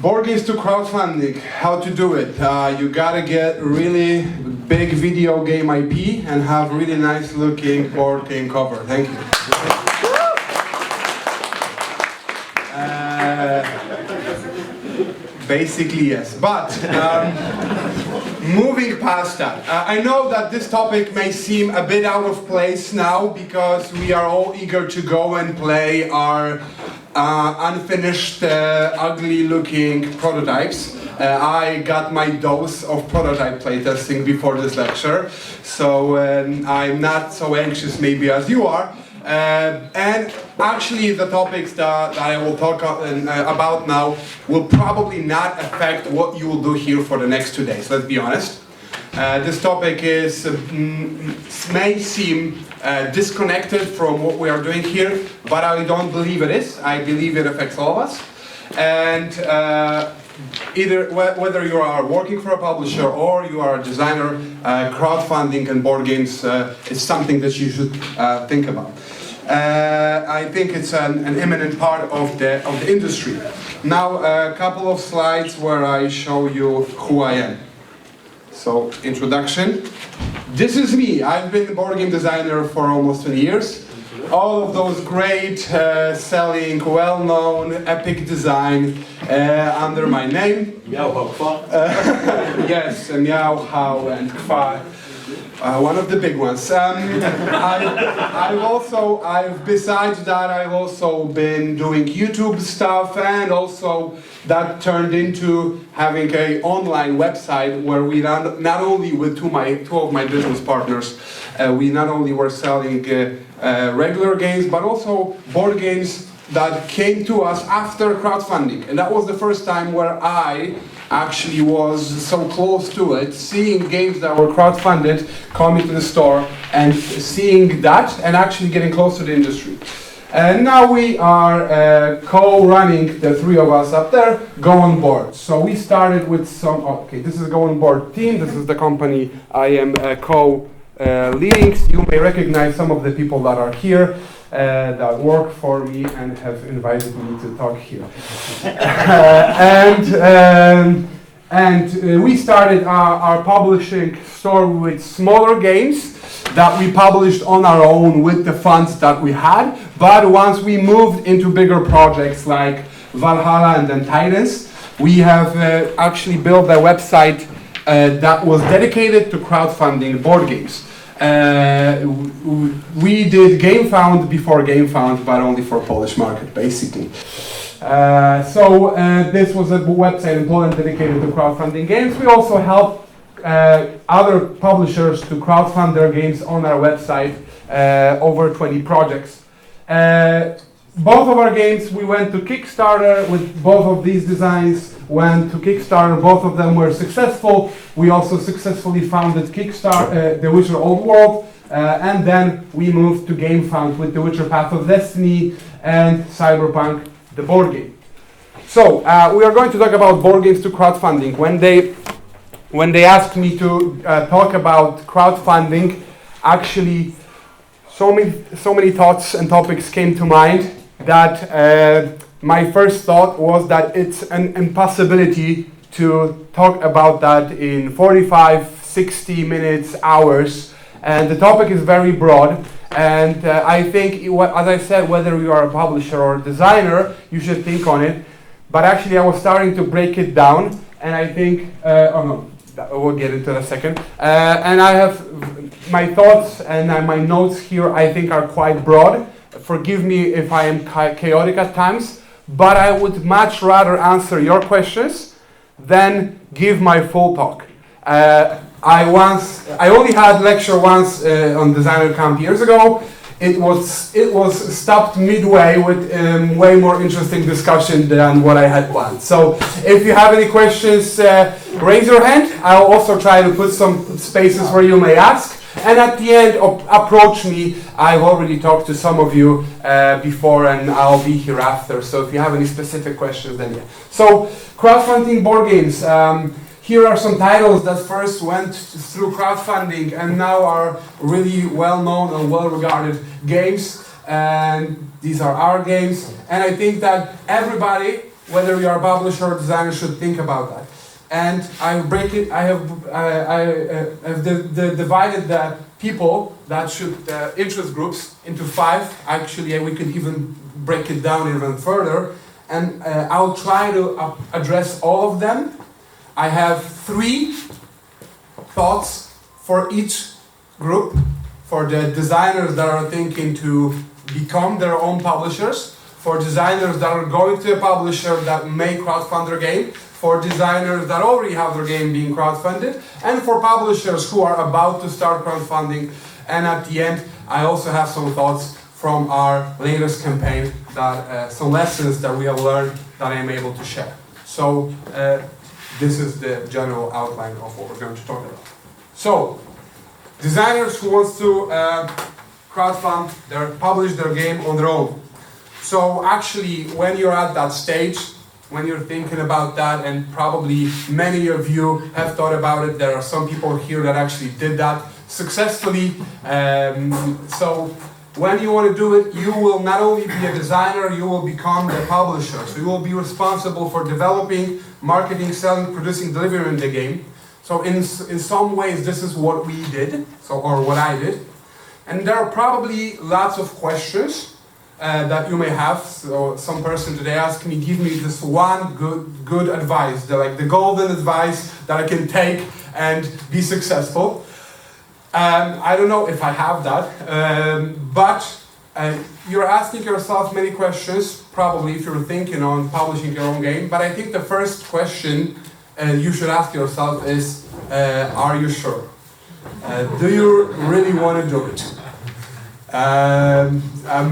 Board games to crowdfunding, how to do it. You gotta get really big video game IP and have really nice looking board game cover. Thank you. Basically yes, but moving past that, I know that this topic may seem a bit out of place now because we are all eager to go and play our unfinished, ugly-looking prototypes. I got my dose of prototype playtesting before this lecture, so I'm not so anxious maybe as you are. And actually the topics that I will talk about now will probably not affect what you will do here for the next 2 days, let's be honest. This topic may seem disconnected from what we are doing here, but I don't believe it is. I believe it affects all of us. And whether you are working for a publisher or you are a designer, crowdfunding and board games is something that you should think about. I think it's an imminent part of the industry. Now a couple of slides where I show you who I am. So, introduction. This is me. I've been a board game designer for almost 20 years. All of those great selling, well-known, epic design under my name. Miał, hał, kwa. Yes, Miał, Hał, and Kwa. One of the big ones. Besides that, I've also been doing YouTube stuff, and also that turned into having an online website where we not only with two of my business partners, we not only were selling regular games, but also board games that came to us after crowdfunding. And that was the first time where I actually was so close to it, seeing games that were crowdfunded coming to the store and seeing that and actually getting close to the industry. And now we are co-running, the three of us up there, Go On Board. So we started with this is Go On Board team, this is the company I am co-leading. You may recognize some of the people that are here. That work for me and have invited me to talk here. We started our publishing store with smaller games that we published on our own with the funds that we had. But once we moved into bigger projects like Valhalla and then Titans, we have actually built a website that was dedicated to crowdfunding board games. We did GameFound before GameFound, but only for Polish market, basically. This was a website in Poland dedicated to crowdfunding games. We also help other publishers to crowdfund their games on our website, over 20 projects. Both of our games, we went to Kickstarter with both of these designs, went to Kickstarter, both of them were successful. We also successfully founded Kickstarter, The Witcher Old World, and then we moved to GameFound with The Witcher Path of Destiny and Cyberpunk, the board game. So, we are going to talk about board games to crowdfunding. When they asked me to talk about crowdfunding, actually so many thoughts and topics came to mind that my first thought was that it's an impossibility to talk about that in 45, 60 minutes, hours, and the topic is very broad. And I think, as I said, whether you are a publisher or a designer, you should think on it. But actually, I was starting to break it down, and I think, we'll get into that in a second. And I have my thoughts and my notes here, I think, are quite broad. Forgive me if I am chaotic at times, but I would much rather answer your questions than give my full talk. I only had lecture once on Designer Camp years ago. It was stopped midway with way more interesting discussion than what I had planned. So if you have any questions, raise your hand. I'll also try to put some spaces where you may ask. And at the end, approach me. I've already talked to some of you before, and I'll be here after. So if you have any specific questions, then yeah. So crowdfunding board games. Here are some titles that first went through crowdfunding and now are really well-known and well-regarded games. And these are our games. And I think that everybody whether you are a publisher or designer should think about that. And I have divided the people that should, interest groups into 5. Actually, we could even break it down even further. And I'll try to address all of them. I have 3 thoughts for each group. For the designers that are thinking to become their own publishers, for designers that are going to a publisher that may crowdfund their game, for designers that already have their game being crowdfunded, and for publishers who are about to start crowdfunding. And at the end, I also have some thoughts from our latest campaign, that some lessons that we have learned that I'm able to share. So this is the general outline of what we're going to talk about. So, designers who wants to crowdfund, publish their game on their own. So actually, when you're at that stage, when you're thinking about that, and probably many of you have thought about it, there are some people here that actually did that successfully. So when you want to do it, you will not only be a designer, you will become the publisher. So you will be responsible for developing, marketing, selling, producing, delivering the game. So in some ways, this is what we did, or what I did. And there are probably lots of questions that you may have. So some person today asked me, give me this one good advice, the golden advice that I can take and be successful. I don't know if I have that, but you're asking yourself many questions, probably if you're thinking on publishing your own game. But I think the first question you should ask yourself is, are you sure? Do you really want to do it?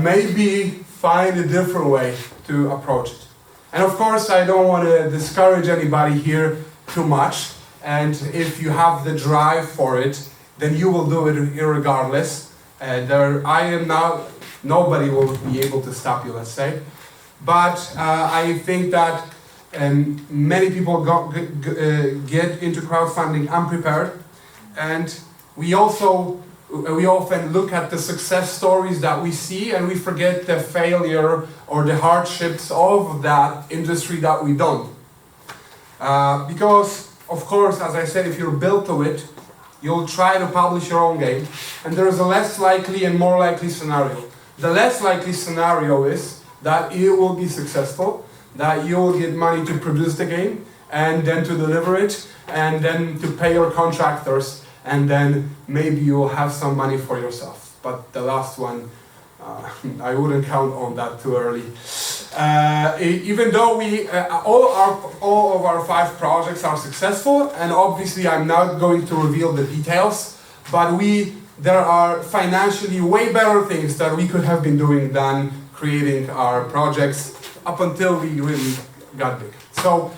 Maybe find a different way to approach it. And of course, I don't want to discourage anybody here too much. And if you have the drive for it, then you will do it irregardless. Nobody will be able to stop you, let's say. But I think that many people get into crowdfunding unprepared, and we often look at the success stories that we see, and we forget the failure or the hardships of that industry that we don't. Because, of course, as I said, if you're built to it, you'll try to publish your own game, and there is a less likely and more likely scenario. The less likely scenario is that you will be successful, that you will get money to produce the game, and then to deliver it, and then to pay your contractors, and then maybe you will have some money for yourself. But the last one, I wouldn't count on that too early. Even though all of our 5 projects are successful, and obviously I'm not going to reveal the details, but there are financially way better things that we could have been doing than creating our projects up until we really got big. So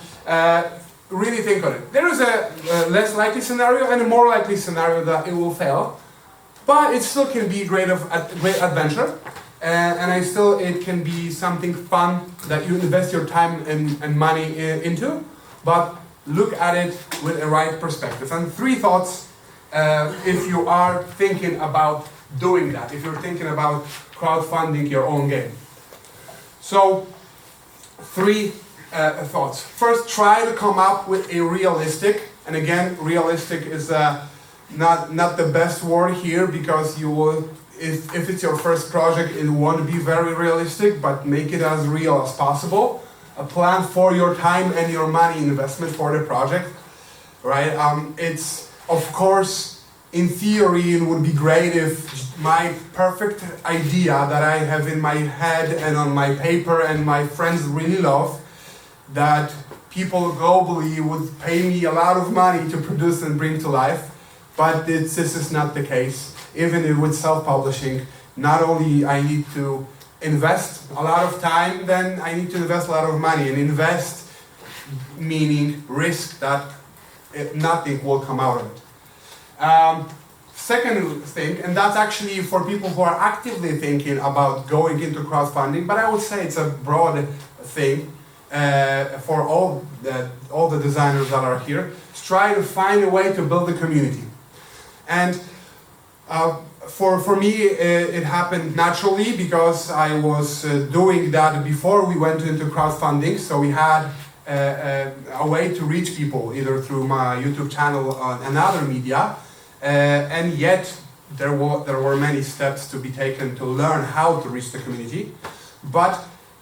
really think on it. There is a less likely scenario and a more likely scenario that it will fail, but it still can be a great adventure, and it can be something fun that you invest your time and money into, but look at it with a right perspective. And 3 thoughts if you are thinking about doing that, if you're thinking about crowdfunding your own game. So 3 thoughts. First, try to come up with a realistic, and again, realistic is not the best word here, because you will, if it's your first project, it won't be very realistic, but make it as real as possible. A plan for your time and your money investment for the project, right? It's, of course, in theory, it would be great if my perfect idea that I have in my head and on my paper and my friends really love, that people globally would pay me a lot of money to produce and bring to life, but this is not the case. Even with self-publishing, not only I need to invest a lot of time, then I need to invest a lot of money, and invest meaning risk that nothing will come out of it. Second thing, and that's actually for people who are actively thinking about going into crowdfunding, but I would say it's a broad thing for all the designers that are here. Try to find a way to build a community. And For me, it happened naturally because I was doing that before we went into crowdfunding. So we had a way to reach people either through my YouTube channel and other media, and yet there were many steps to be taken to learn how to reach the community. But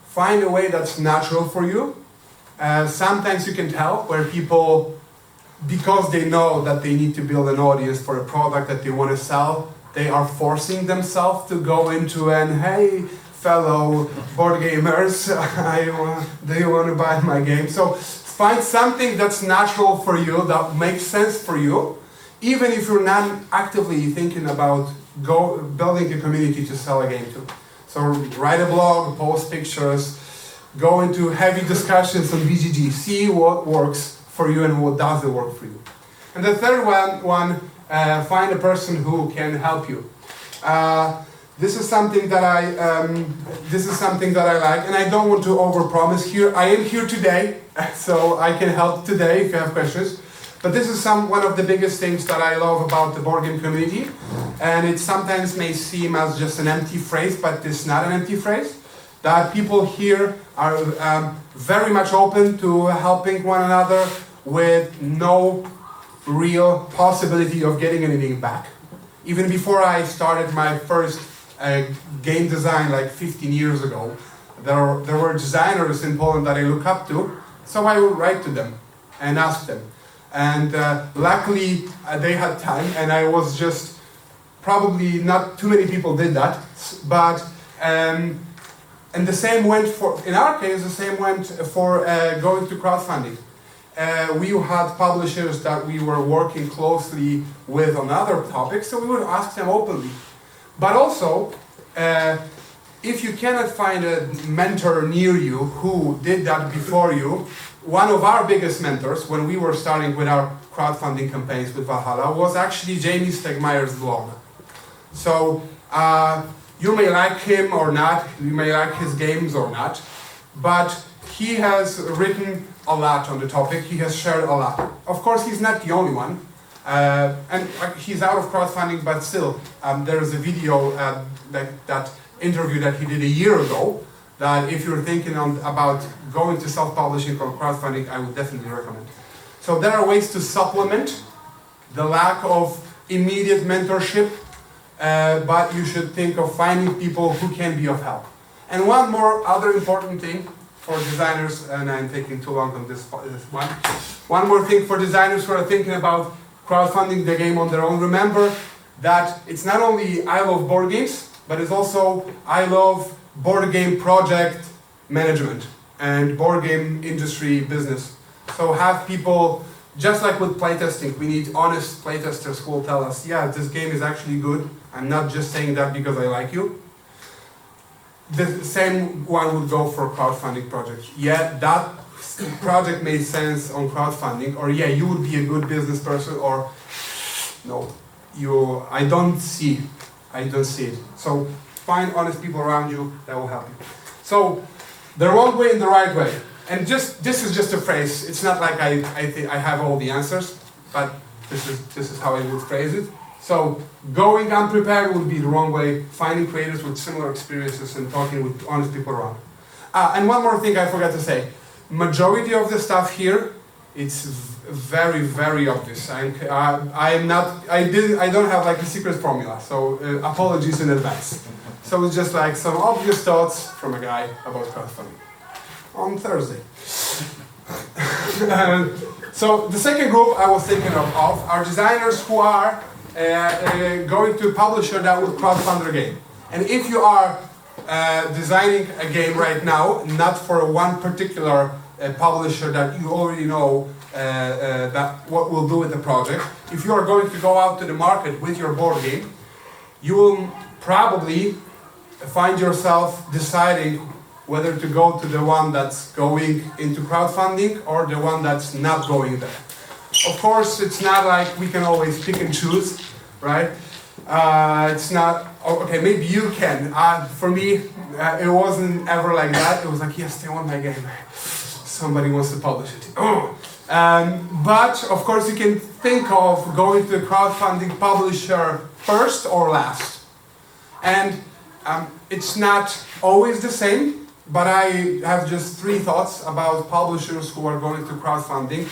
find a way that's natural for you. Sometimes you can tell where people, because they know that they need to build an audience for a product that they want to sell, they are forcing themselves to go into hey, fellow board gamers, do you want to buy my game? So find something that's natural for you, that makes sense for you, even if you're not actively thinking about building a community to sell a game to. So write a blog, post pictures, go into heavy discussions on BGG, see what works for you and what doesn't work for you. And the third one, find a person who can help you. This is something that I like, and I don't want to overpromise here. I am here today, so I can help today if you have questions. But this is one of the biggest things that I love about the board game community, and it sometimes may seem as just an empty phrase, but it's not an empty phrase. That people here are very much open to helping one another with no real possibility of getting anything back. Even before I started my first game design like 15 years ago, there were designers in Poland that I look up to, so I would write to them and ask them. And luckily they had time, and I was just, probably not too many people did that, but and the same went for, in our case, the same went for going to crowdfunding. We had publishers that we were working closely with on other topics, so we would ask them openly. But also, if you cannot find a mentor near you who did that before you, one of our biggest mentors, when we were starting with our crowdfunding campaigns with Valhalla, was actually Jamie Stegmeyer's blog. So, you may like him or not, you may like his games or not, but he has written a lot on the topic, he has shared a lot. Of course, he's not the only one, and he's out of crowdfunding, but still, there is a video, that interview that he did a year ago, that if you're thinking about going to self-publishing or crowdfunding, I would definitely recommend. So there are ways to supplement the lack of immediate mentorship, but you should think of finding people who can be of help. And one more other important thing for designers, and I'm taking too long on this one. One more thing for designers who are thinking about crowdfunding the game on their own. Remember that it's not only I love board games, but it's also I love board game project management and board game industry business. So have people, just like with playtesting, we need honest playtesters who will tell us, yeah, this game is actually good. I'm not just saying that because I like you. The same one would go for crowdfunding projects. Yeah, that project made sense on crowdfunding, or yeah, you would be a good business person, or no, I don't see it. So find honest people around you that will help you. So the wrong way and the right way. And this is just a phrase. It's not like I have all the answers, but this is how I would phrase it. So going unprepared would be the wrong way. Finding creators with similar experiences and talking with honest people around. And one more thing I forgot to say. Majority of the stuff here, it's very, very obvious. I don't have like a secret formula. So apologies in advance. So it's just like some obvious thoughts from a guy about crowdfunding on Thursday. So the second group I was thinking of are designers who are going to publish that with crowdfund their game. And if you are designing a game right now, not for one particular publisher that you already know that what will do with the project, if you are going to go out to the market with your board game, you will probably find yourself deciding whether to go to the one that's going into crowdfunding or the one that's not going there. Of course, it's not like we can always pick and choose, right? It's not, okay, maybe you can. For me, it wasn't ever like that. It was like, yes, they want my game. Somebody wants to publish it. Oh. But of course you can think of going to the crowdfunding publisher first or last. And it's not always the same, but I have just 3 thoughts about publishers who are going to crowdfunding.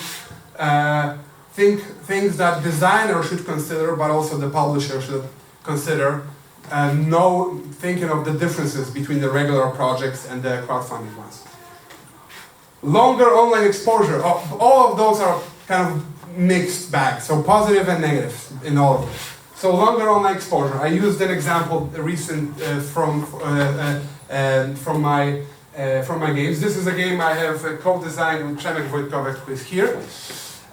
Things that designers should consider, but also the publisher should consider, thinking of the differences between the regular projects and the crowdfunding ones. Longer online exposure, all of those are kind of mixed bags, so positive and negative in all of them. So longer online exposure, I used an example recent from my games. This is a game I have co-designed with Woźniak, who is here.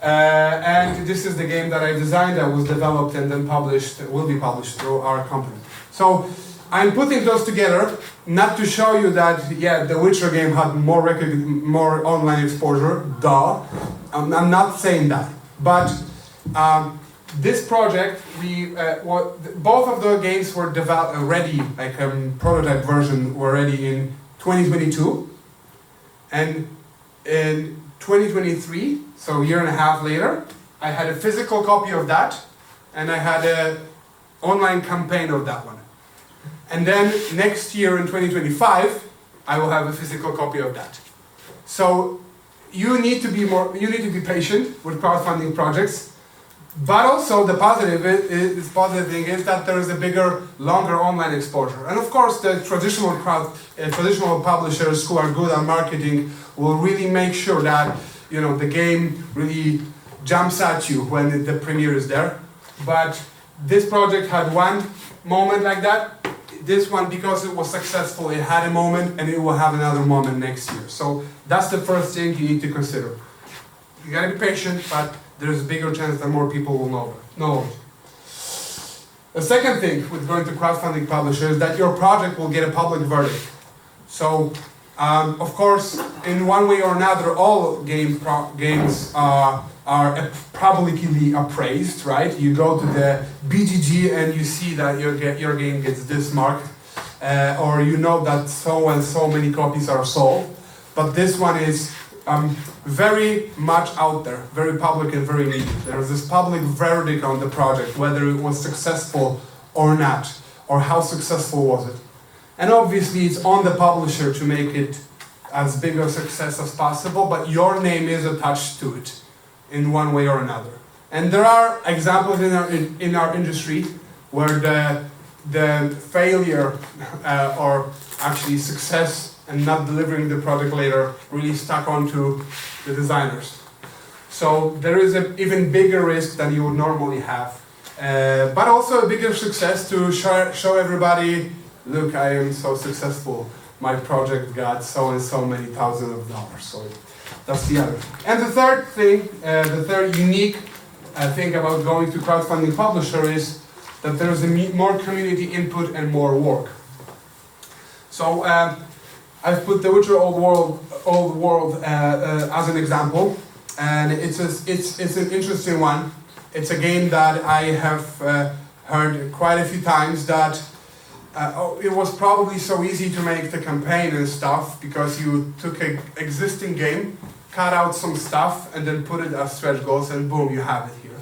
And this is the game that I designed, that was developed and then will be published through our company. So I'm putting those together, not to show you that, yeah, the Witcher game had more online exposure, duh. I'm not saying that. But this project, both of the games were ready, like prototype version were ready in 2022. And in 2023, so a year and a half later, I had a physical copy of that, and I had an online campaign of that one. And then next year in 2025, I will have a physical copy of that. So you need to be patient with crowdfunding projects, but also the positive thing is that there is a bigger, longer online exposure. And of course, the traditional publishers who are good at marketing will really make sure that the game really jumps at you when the premiere is there. But this project had one moment like that. This one, because it was successful, it had a moment, and it will have another moment next year. So that's the first thing you need to consider. You gotta be patient, but there's a bigger chance that more people will know it. The second thing with going to crowdfunding publishers is that your project will get a public verdict. So, of course, in one way or another, all games are publicly appraised, right? You go to the BGG and you see that your game gets this mark, or you know that so and so many copies are sold. But this one is very much out there, very public and very neat. There's this public verdict on the project, whether it was successful or not, or how successful was it. And obviously it's on the publisher to make it as big a success as possible, but your name is attached to it in one way or another. And there are examples in our industry where the failure or actually success and not delivering the product later really stuck onto the designers. So there is an even bigger risk than you would normally have, but also a bigger success to show everybody, look, I am so successful. My project got so and so many thousands of dollars. So that's the other. And the third thing, the third unique thing about going to crowdfunding publisher is that there is more community input and more work. So I've put the Witcher Old World as an example, and it's an interesting one. It's a game that I have heard quite a few times that it was probably so easy to make the campaign and stuff because you took an existing game, cut out some stuff, and then put it as stretch goals, and boom, you have it here.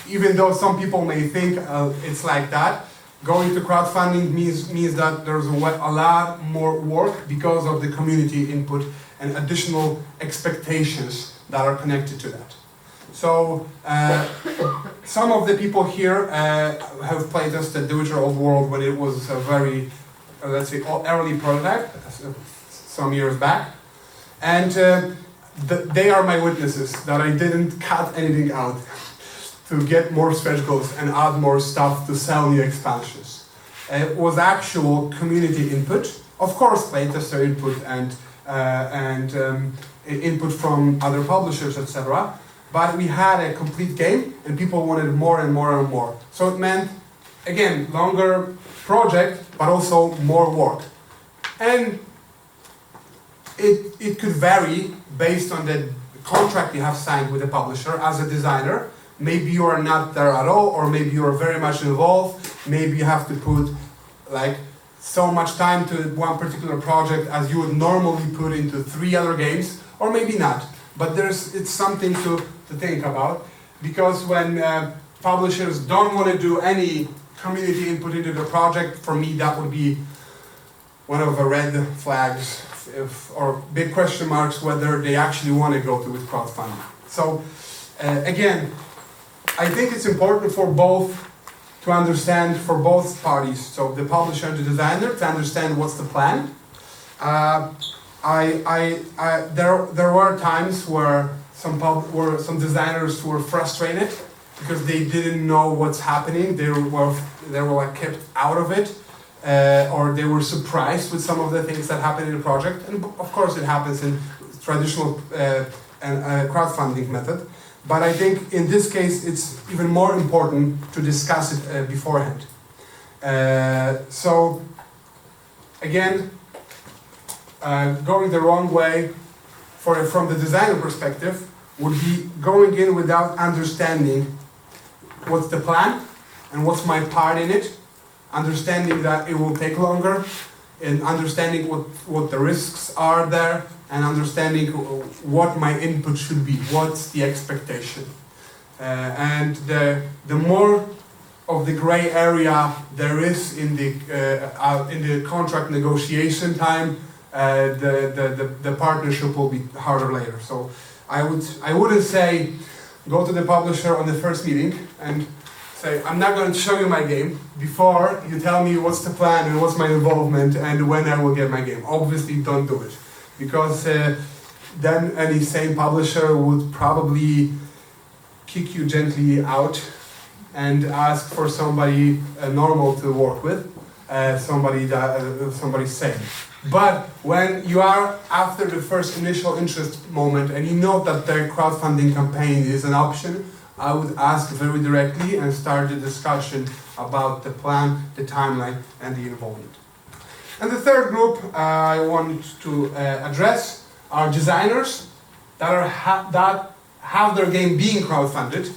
Even though some people may think it's like that, going to crowdfunding means that there's a lot more work because of the community input and additional expectations that are connected to that. So some of the people here have played us the Witcher Old World when it was a very, let's say, early prototype, some years back. And they are my witnesses that I didn't cut anything out to get more stretch goals and add more stuff to sell new expansions. It was actual community input, of course playtester input and input from other publishers, etc. But we had a complete game and people wanted more and more and more. So it meant, again, longer project, but also more work. And it could vary based on the contract you have signed with the publisher as a designer. Maybe you are not there at all, or maybe you are very much involved. Maybe you have to put like so much time to one particular project as you would normally put into 3 other games, or maybe not. But it's something to think about, because when publishers don't want to do any community input into the project, for me that would be one of the red flags, or big question marks whether they actually want to go through with crowdfunding. So again, I think it's important for both to understand, for both parties, so the publisher and the designer, to understand what's the plan. There were times where some designers were frustrated because they didn't know what's happening. They were like kept out of it, or they were surprised with some of the things that happened in the project. And of course, it happens in traditional crowdfunding method. But I think in this case, it's even more important to discuss it beforehand. So again, going the wrong way from the designer perspective would be going in without understanding what's the plan and what's my part in it, understanding that it will take longer, and understanding what the risks are there, and understanding what my input should be, what's the expectation. And the more of the gray area there is in the contract negotiation time, the partnership will be harder later. So I wouldn't say go to the publisher on the first meeting and say, I'm not going to show you my game before you tell me what's the plan and what's my involvement and when I will get my game. Obviously don't do it, because then any sane publisher would probably kick you gently out and ask for somebody normal to work with, somebody sane. But when you are after the first initial interest moment and you know that the crowdfunding campaign is an option, I would ask very directly and start the discussion about the plan, the timeline, and the involvement. And the third group I want to address are designers that have their game being crowdfunded.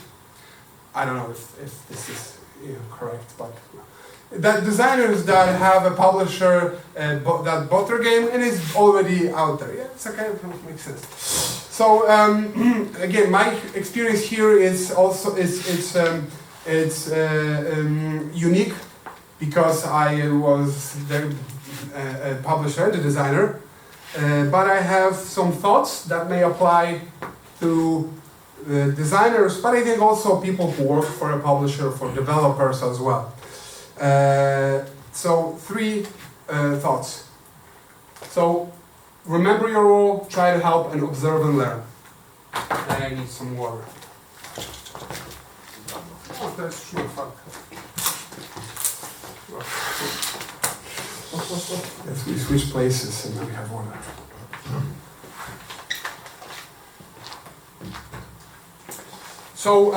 I don't know if this is correct, but that designers that have a publisher that bought their game and is already out there. Yeah, it's okay, it makes sense. So again, my experience here is also unique, because I was the publisher, the designer, but I have some thoughts that may apply to designers, but I think also people who work for a publisher, for developers as well. So 3 thoughts. So remember your role, try to help, and observe and learn. And I need some water. Oh, that's true. Fuck. Yes, we switch places and now we have water. So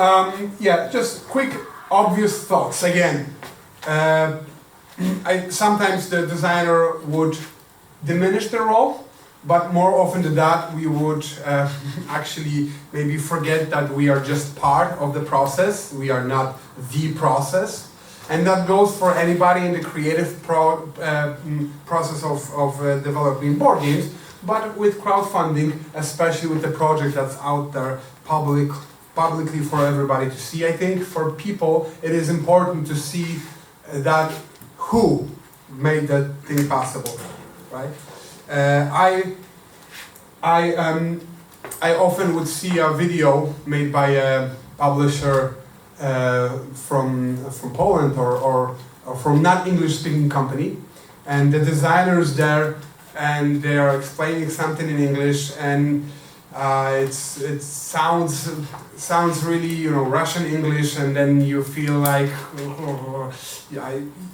yeah, just quick, obvious thoughts again. Sometimes the designer would diminish their role, but more often than that, we would actually maybe forget that we are just part of the process. We are not the process. And that goes for anybody in the creative process of developing board games, but with crowdfunding, especially with the project that's out there publicly for everybody to see. I think for people, it is important to see that who made that thing possible, right? I often would see a video made by a publisher from Poland or from not English-speaking company, and the designers there, and they are explaining something in English, and it sounds really Russian English, and then you feel like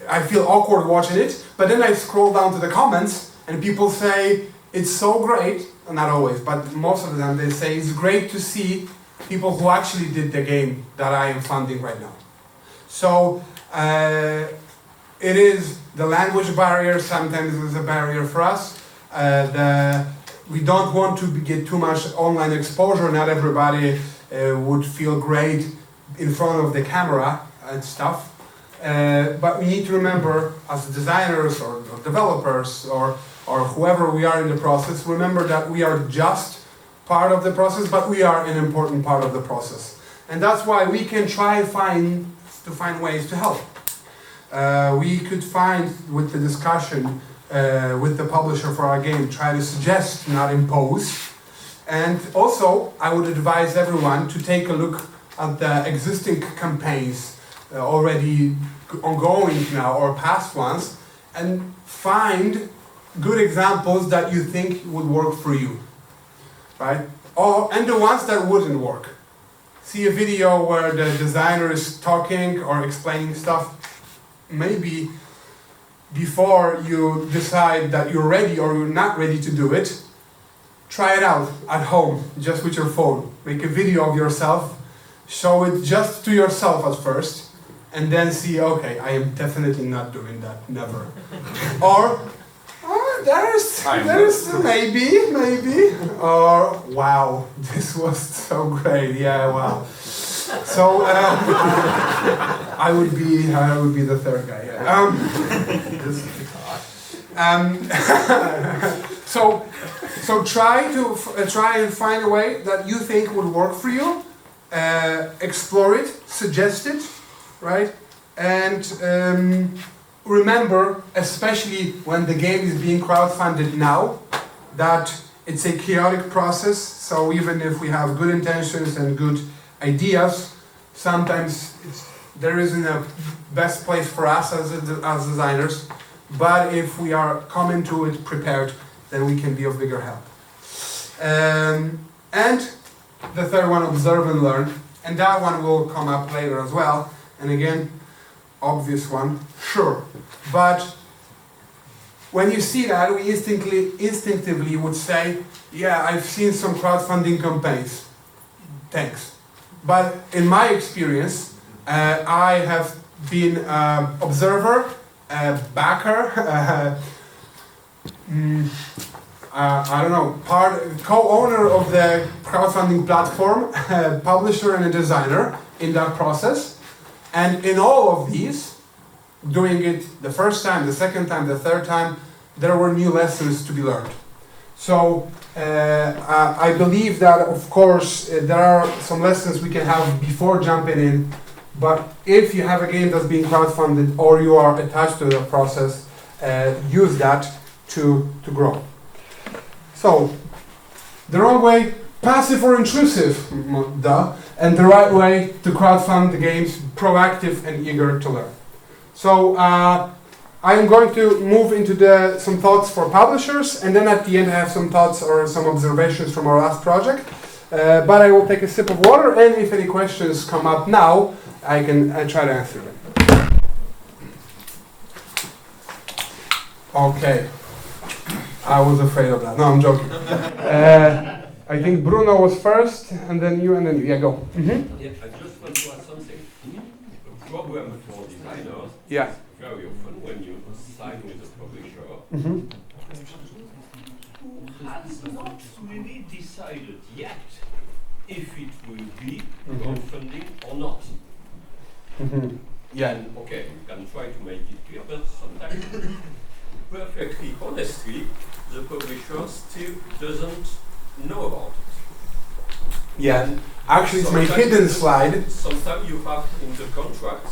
I feel awkward watching it. But then I scroll down to the comments, and people say it's so great. Not always, but most of them, they say it's great to see people who actually did the game that I am funding right now. So it is the language barrier. Sometimes is a barrier for us. We don't want to get too much online exposure. Not everybody would feel great in front of the camera and stuff. But we need to remember, as designers or developers or whoever we are in the process, remember that we are just part of the process, but we are an important part of the process. And that's why we can try to find ways to help. We could find, with the discussion with the publisher for our game, try to suggest, not impose. And also, I would advise everyone to take a look at the existing campaigns already ongoing now or past ones, and find good examples that you think would work for you, right? And the ones that wouldn't work. See a video where the designer is talking or explaining stuff. Maybe before you decide that you're ready or you're not ready to do it, try it out at home, just with your phone. Make a video of yourself, show it just to yourself at first, and then see, okay, I am definitely not doing that, never. Or, there's maybe, or, wow, this was so great, yeah, wow. So, I would be the third guy, yeah. So try and find a way that you think would work for you. Explore it, suggest it, right? And remember, especially when the game is being crowdfunded now, that it's a chaotic process. So even if we have good intentions and good ideas, sometimes there isn't a best place for us as designers. But if we are coming to it prepared, then we can be of bigger help. And the third one, observe and learn. And that one will come up later as well. And again, obvious one, sure. But when you see that, we instinctively would say, yeah, I've seen some crowdfunding campaigns. Thanks. But in my experience, I have been observer, backer, I don't know, co-owner of the crowdfunding platform, publisher and a designer in that process. And in all of these, doing it the first time, the second time, the third time, there were new lessons to be learned. So I believe that, of course, there are some lessons we can have before jumping in. But if you have a game that's being crowdfunded or you are attached to the process, use that to grow. So, the wrong way, passive or intrusive, duh, and the right way to crowdfund the games, proactive and eager to learn. So, I am going to move into some thoughts for publishers, and then at the end I have some thoughts or some observations from our last project. But I will take a sip of water, and if any questions come up now, I can try to answer them. Okay. I was afraid of that. No, I'm joking. I think Bruno was first, and then you, and then you. Yeah, go. Mm-hmm. Yeah, I just want to add something. A problem for designers yeah. very often when you sign with a publisher mm-hmm. who has not really decided yet if it will be mm-hmm. crowdfunding or not. Mm-hmm. Yeah. And okay, you can try to make it clear, but sometimes, perfectly honestly, the publisher still doesn't know about it. Yeah. Actually, it's my hidden slide. Sometimes you have in the contract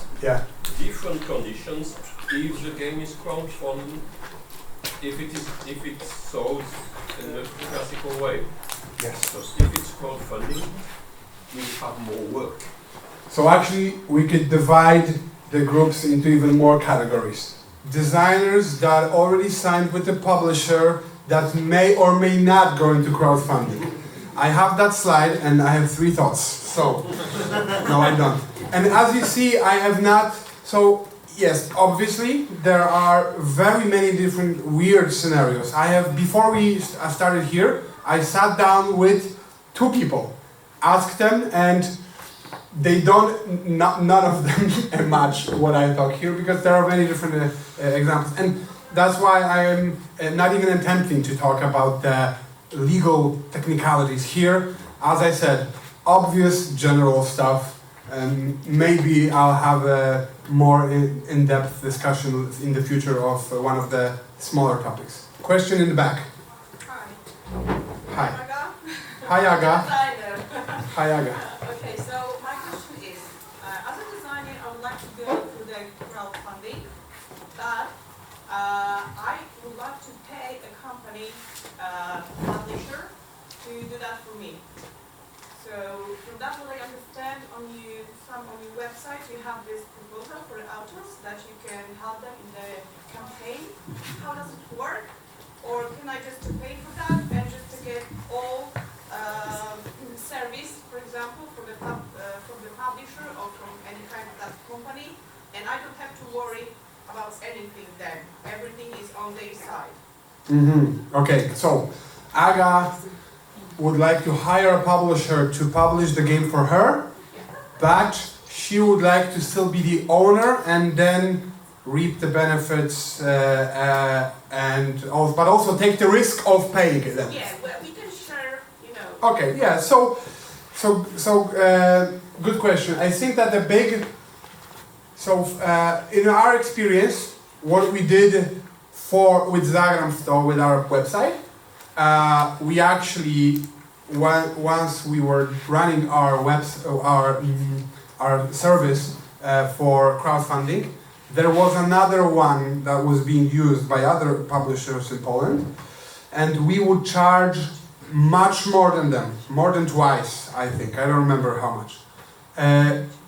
different conditions if the game is crowdfunded, if it's sold in the classical way. Yes. So if it's crowdfunding, we have more work. So actually, we could divide the groups into even more categories. Designers that already signed with the publisher that may or may not go into crowdfunding. I have that slide and I have 3 thoughts. So, no, I don't. And as you see, I have not. So, yes, obviously, there are very many different weird scenarios. Before we started here, I sat down with 2 people, asked them, and they none of them match what I talk here, because there are many different examples. And that's why I am not even attempting to talk about the legal technicalities here. As I said, obvious general stuff, Maybe I'll have a more in-depth discussion in the future of one of the smaller topics. Question in the back. Hi. Hi. Aga? Hi, Aga. Designer. Hi, Aga. Okay, so my question is, as a designer, I would like to go through the crowdfunding, but I would like to pay a company publisher to do that for me. So from that what I understand, on your website you have this proposal for the authors that you can help them in the campaign. How does it work? Or can I just pay for that and just to get all service, for example, from the publisher or from any kind of that company, and I don't have to worry about anything then. Everything is on their side. Okay, so Aga would like to hire a publisher to publish the game for her, but she would like to still be the owner and then reap the benefits but also take the risk of paying it. Then. Yeah, well, we can share, you know. Okay, yeah. So, good question. I think that in our experience, what we did with Zagram Store, with our website, we actually once we were running our service for crowdfunding, there was another one that was being used by other publishers in Poland, and we would charge much more than them, more than twice, I think. I don't remember how much.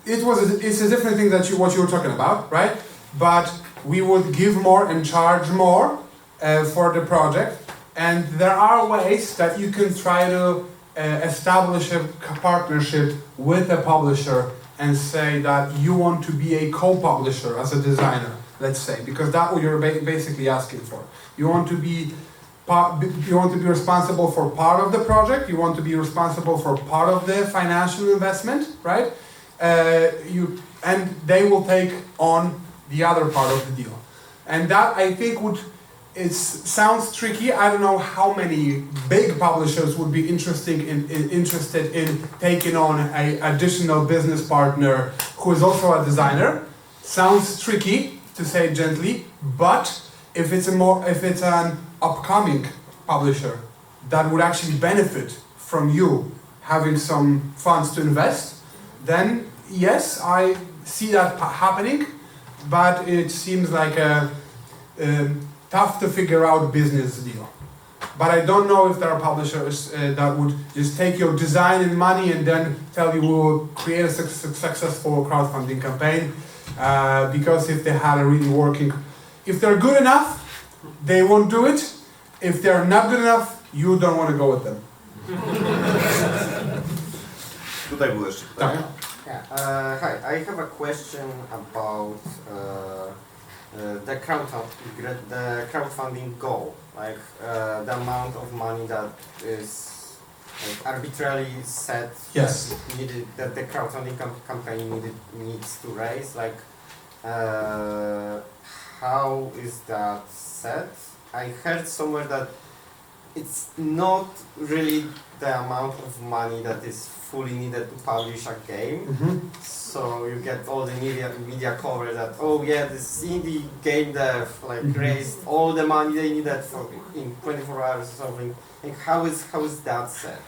It's a different thing that what you were talking about, right? But we would give more and charge more for the project, and there are ways that you can try to establish a partnership with a publisher and say that you want to be a co-publisher as a designer, let's say, because that's what you're basically asking for. You want to be responsible for part of the project. You want to be responsible for part of the financial investment, right? And they will take on the other part of the deal. And that, I think, sounds tricky. I don't know how many big publishers would be interested in taking on an additional business partner who is also a designer. Sounds tricky, to say gently, but if it's an upcoming publisher that would actually benefit from you having some funds to invest, then yes, I see that happening, but it seems like a tough to figure out business deal. But I don't know if there are publishers that would just take your design and money and then tell you we'll create a successful crowdfunding campaign, because if they had a really if they're good enough, they won't do it. If they're not good enough, you don't want to go with them. Tutaj było jeszcze pytanie. Hi, I have a question about the crowdfunding goal, like the amount of money that is arbitrarily set. Yes. That the crowdfunding campaign needs to raise. Like, how is that set? I heard somewhere that it's not really the amount of money that is fully needed to publish a game. So you get all the media coverage that, oh yeah, this indie game dev raised all the money they needed in 24 hours or something. Like, how is that set?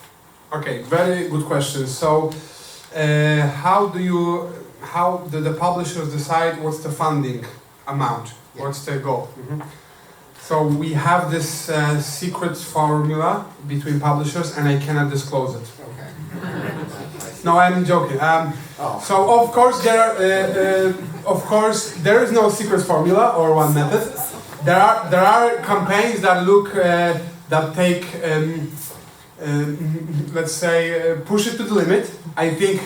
Okay, very good question. So, how do the publishers decide what's the funding amount? Yeah. What's the goal? So we have this secret formula between publishers, and I cannot disclose it. Okay. No, I'm joking. So of course there is no secret formula or one method. There are campaigns that take let's say push it to the limit. I think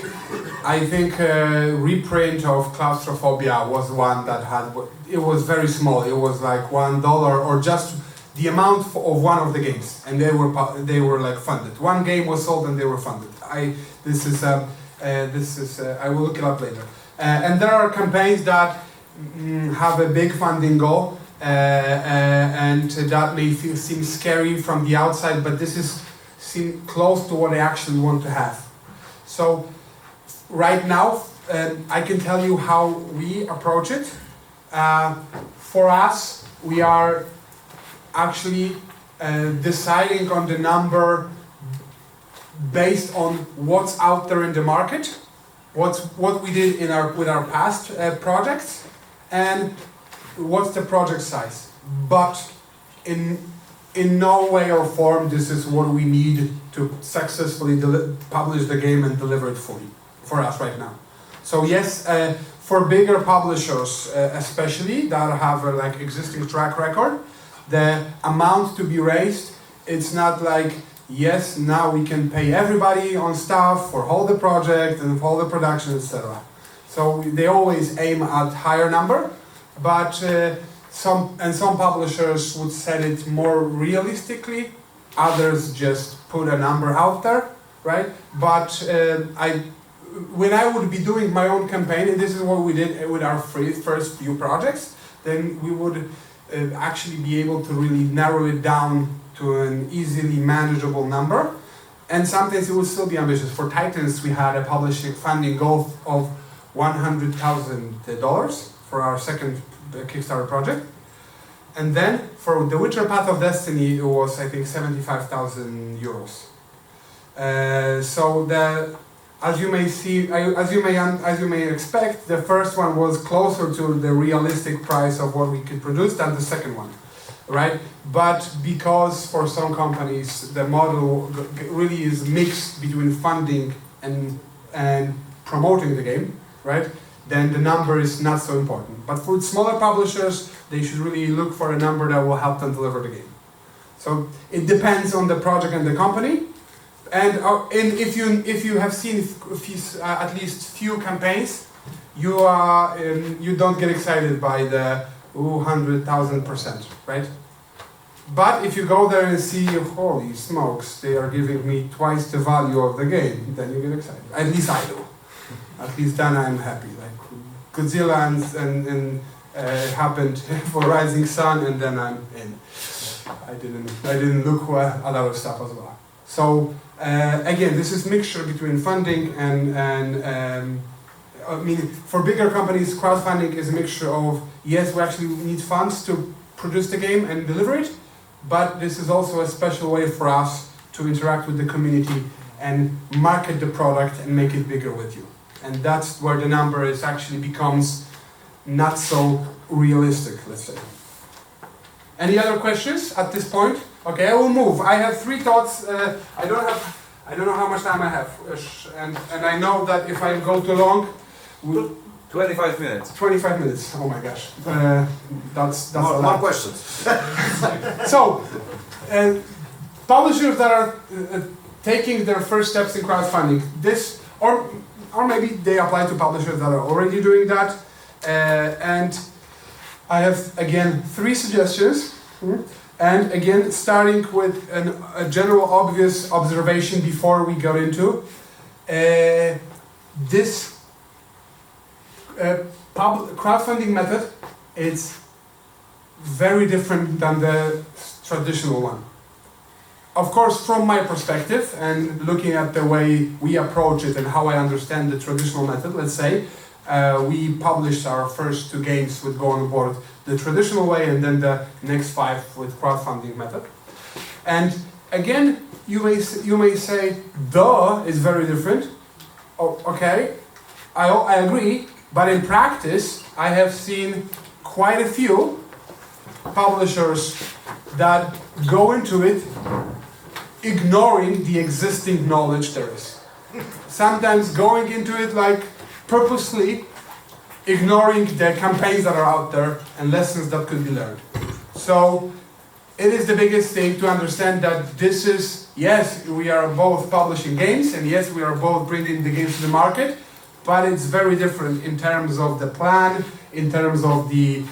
reprint of Claustrophobia was one that it was very small. It was like $1 or just the amount of one of the games, and they were like funded. One game was sold and they were funded. I will look it up later. And there are campaigns that have a big funding goal, and that may seem scary from the outside, but this seem close to what I actually want to have. So right now, I can tell you how we approach it. For us, we are actually deciding on the number based on what's out there in the market, what we did with our past projects, and what's the project size. But in no way or form this is what we need to successfully publish the game and deliver it fully for us right now. So yes, for bigger publishers especially that have a like existing track record, the amount to be raised, it's not like, yes, now we can pay everybody on staff for all the project and all the production, etc. So they always aim at higher number, but some publishers would set it more realistically, others just put a number out there, right? But when I would be doing my own campaign, and this is what we did with our first few projects, then we would actually be able to really narrow it down to an easily manageable number. And sometimes it would still be ambitious. For Titans, we had a publishing funding goal of $100,000 for our second Kickstarter project. And then for The Witcher Path of Destiny, it was, I think, 75,000 euros. So as you may see, as you may expect, the first one was closer to the realistic price of what we could produce than the second one, right? But because for some companies the model really is mixed between funding and promoting the game, right? Then the number is not so important. But for smaller publishers, they should really look for a number that will help them deliver the game. So it depends on the project and the company. And if you have seen at least few campaigns, you don't get excited by the 100,000%, right? But if you go there and see, holy smokes, they are giving me twice the value of the game, then you get excited. At least I do. At least then I'm happy. Like Godzilla and happened for Rising Sun, and then I'm in. I didn't look at other stuff as well. So again, this is mixture between funding and I mean, for bigger companies, crowdfunding is a mixture of, yes, we actually need funds to produce the game and deliver it, but this is also a special way for us to interact with the community and market the product and make it bigger with you. And that's where the number is actually becomes not so realistic, let's say. Any other questions at this point? Okay, I will move. I have 3 thoughts. I don't know how much time I have, and I know that if I go too long, 25 minutes. 25 minutes. Oh my gosh, that's a More lot. questions. So, publishers that are taking their first steps in crowdfunding, this or maybe they apply to publishers that are already doing that, and I have again 3 suggestions. And again, starting with a general obvious observation before we go into this crowdfunding method, it's very different than the traditional one. Of course, from my perspective and looking at the way we approach it and how I understand the traditional method, let's say, we published our first 2 games with Go On Board the traditional way, and then the next 5 with crowdfunding method. And again, you may say, duh, is very different. Oh, okay, I agree, but in practice, I have seen quite a few publishers that go into it ignoring the existing knowledge there is. Sometimes going into it like purposely ignoring the campaigns that are out there and lessons that could be learned. So it is the biggest thing to understand that this is, yes, we are both publishing games, and yes, we are both bringing the games to the market, but it's very different in terms of the plan, in terms of the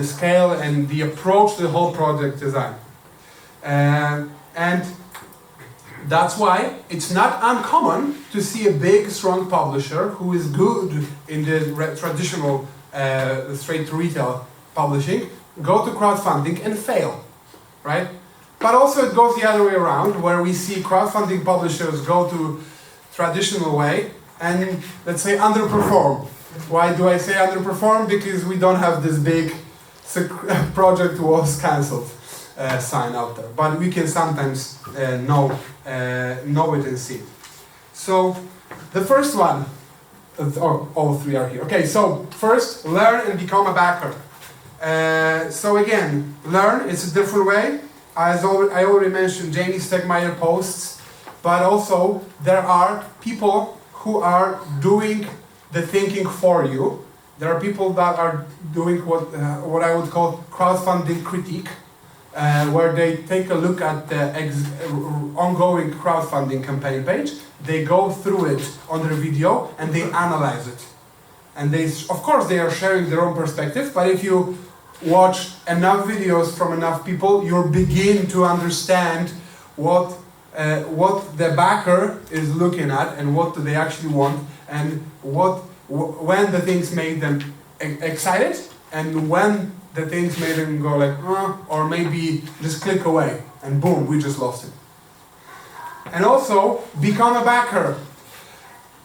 scale and the approach to the whole project design. And that's why it's not uncommon to see a big, strong publisher who is good in the traditional straight-to-retail publishing go to crowdfunding and fail, right? But also it goes the other way around, where we see crowdfunding publishers go to traditional way and let's say underperform. Why do I say underperform? Because we don't have this big project was cancelled sign out there, but we can sometimes know it and see it. So the first one, all three are here. Okay, so first, learn and become a backer. So again, learn, it's a different way. As I already mentioned, Jamie Stegmaier posts, but also there are people who are doing the thinking for you. There are people that are doing what I would call crowdfunding critique, where they take a look at the ongoing crowdfunding campaign page, they go through it on their video and they analyze it. And of course they are sharing their own perspective, but if you watch enough videos from enough people, you'll begin to understand what the backer is looking at and what do they actually want, and when the things made them excited and when the things made them go like, or maybe just click away and boom, we just lost it. And also, become a backer.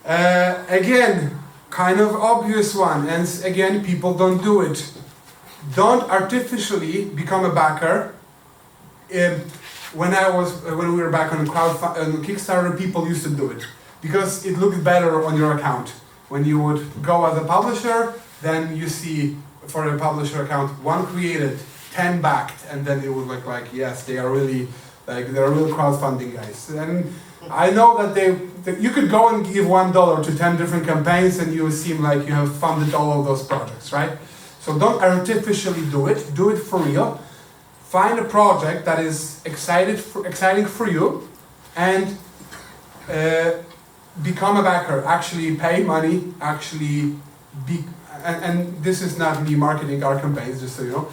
Again, kind of obvious one, and again, people don't do it. Don't artificially become a backer. When we were back on Kickstarter, people used to do it because it looked better on your account. When you would go as a publisher, then you see for a publisher account 1 created, 10 backed, and then it would look like yes, they're real crowdfunding guys. And I know that you could go and give $1 to 10 different campaigns, and you seem like you have funded all of those projects, right? So don't artificially do it for real. Find a project that is exciting for you, and become a backer. Actually pay money, and this is not me marketing our campaigns, just so you know.